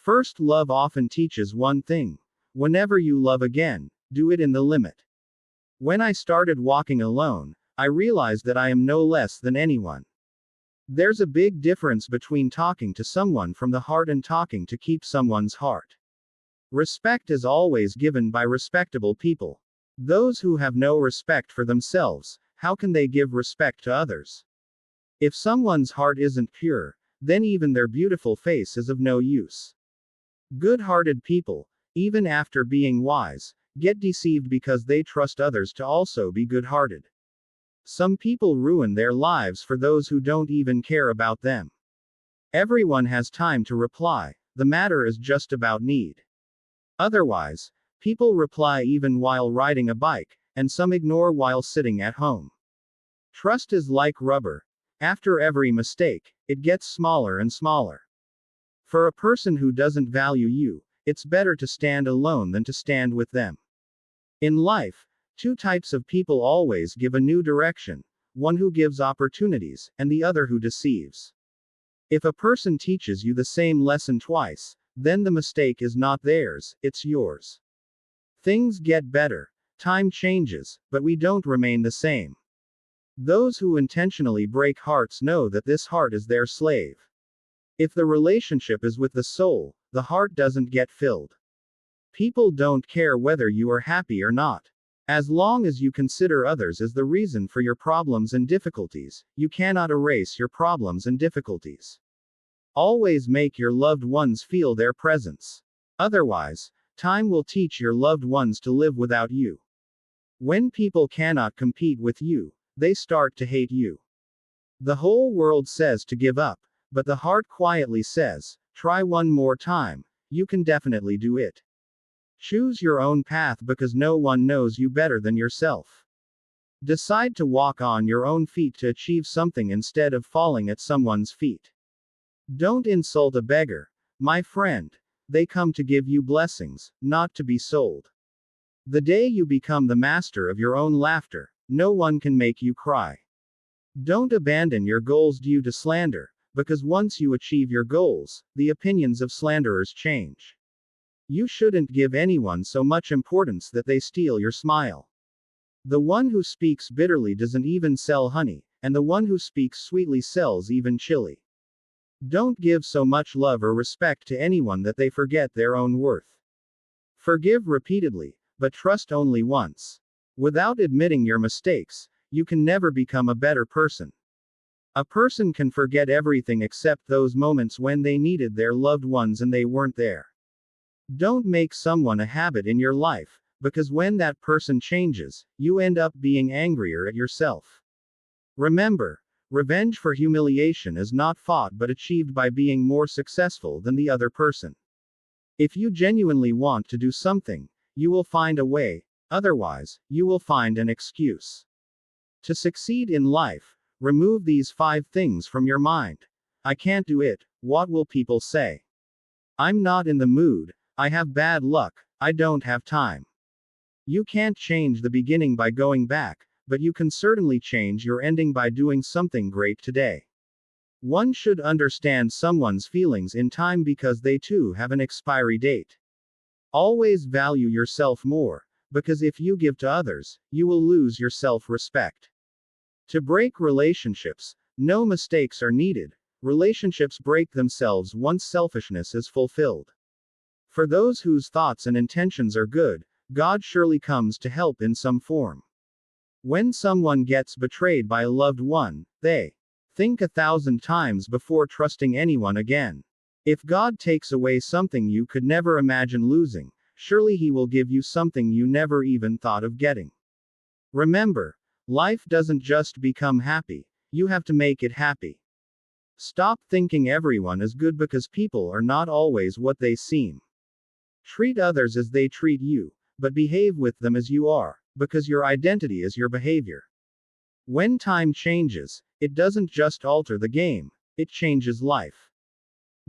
First love often teaches one thing. Whenever you love again, do it in the limit. When I started walking alone, I realized that I am no less than anyone. There's a big difference between talking to someone from the heart and talking to keep someone's heart. Respect is always given by respectable people. Those who have no respect for themselves, how can they give respect to others? If someone's heart isn't pure, then even their beautiful face is of no use. Good-hearted people, even after being wise, get deceived because they trust others to also be good-hearted. Some people ruin their lives for those who don't even care about them. Everyone has time to reply, the matter is just about need. Otherwise, people reply even while riding a bike, and some ignore while sitting at home. Trust is like rubber. After every mistake, it gets smaller and smaller. For a person who doesn't value you, it's better to stand alone than to stand with them. In life, two types of people always give a new direction, one who gives opportunities, and the other who deceives. If a person teaches you the same lesson twice, then the mistake is not theirs, it's yours. Things get better, time changes, but we don't remain the same. Those who intentionally break hearts know that this heart is their slave. If the relationship is with the soul, the heart doesn't get filled. People don't care whether you are happy or not. As long as you consider others as the reason for your problems and difficulties, you cannot erase your problems and difficulties. Always make your loved ones feel their presence. Otherwise, time will teach your loved ones to live without you. When people cannot compete with you, they start to hate you. The whole world says to give up, but the heart quietly says, try one more time, you can definitely do it. Choose your own path because no one knows you better than yourself. Decide to walk on your own feet to achieve something instead of falling at someone's feet. Don't insult a beggar, my friend. They come to give you blessings, not to be sold. The day you become the master of your own laughter, no one can make you cry. Don't abandon your goals due to slander, because once you achieve your goals, the opinions of slanderers change. You shouldn't give anyone so much importance that they steal your smile. The one who speaks bitterly doesn't even sell honey, and the one who speaks sweetly sells even chili. Don't give so much love or respect to anyone that they forget their own worth. Forgive repeatedly, but trust only once. Without admitting your mistakes, you can never become a better person. A person can forget everything except those moments when they needed their loved ones and they weren't there. Don't make someone a habit in your life, because when that person changes, you end up being angrier at yourself. Remember, revenge for humiliation is not fought but achieved by being more successful than the other person. If you genuinely want to do something, you will find a way, otherwise, you will find an excuse. To succeed in life, remove these 5 things from your mind. I can't do it, what will people say? I'm not in the mood, I have bad luck, I don't have time. You can't change the beginning by going back, but you can certainly change your ending by doing something great today. One should understand someone's feelings in time because they too have an expiry date. Always value yourself more, because if you give to others, you will lose your self-respect. To break relationships, no mistakes are needed. Relationships break themselves once selfishness is fulfilled. For those whose thoughts and intentions are good, God surely comes to help in some form. When someone gets betrayed by a loved one, they think 1,000 times before trusting anyone again. If God takes away something you could never imagine losing, surely He will give you something you never even thought of getting. Remember, life doesn't just become happy, you have to make it happy. Stop thinking everyone is good because people are not always what they seem. Treat others as they treat you, but behave with them as you are, because your identity is your behavior. When time changes, it doesn't just alter the game, it changes life.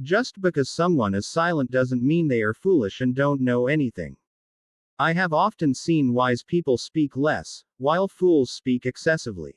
Just because someone is silent doesn't mean they are foolish and don't know anything. I have often seen wise people speak less, while fools speak excessively.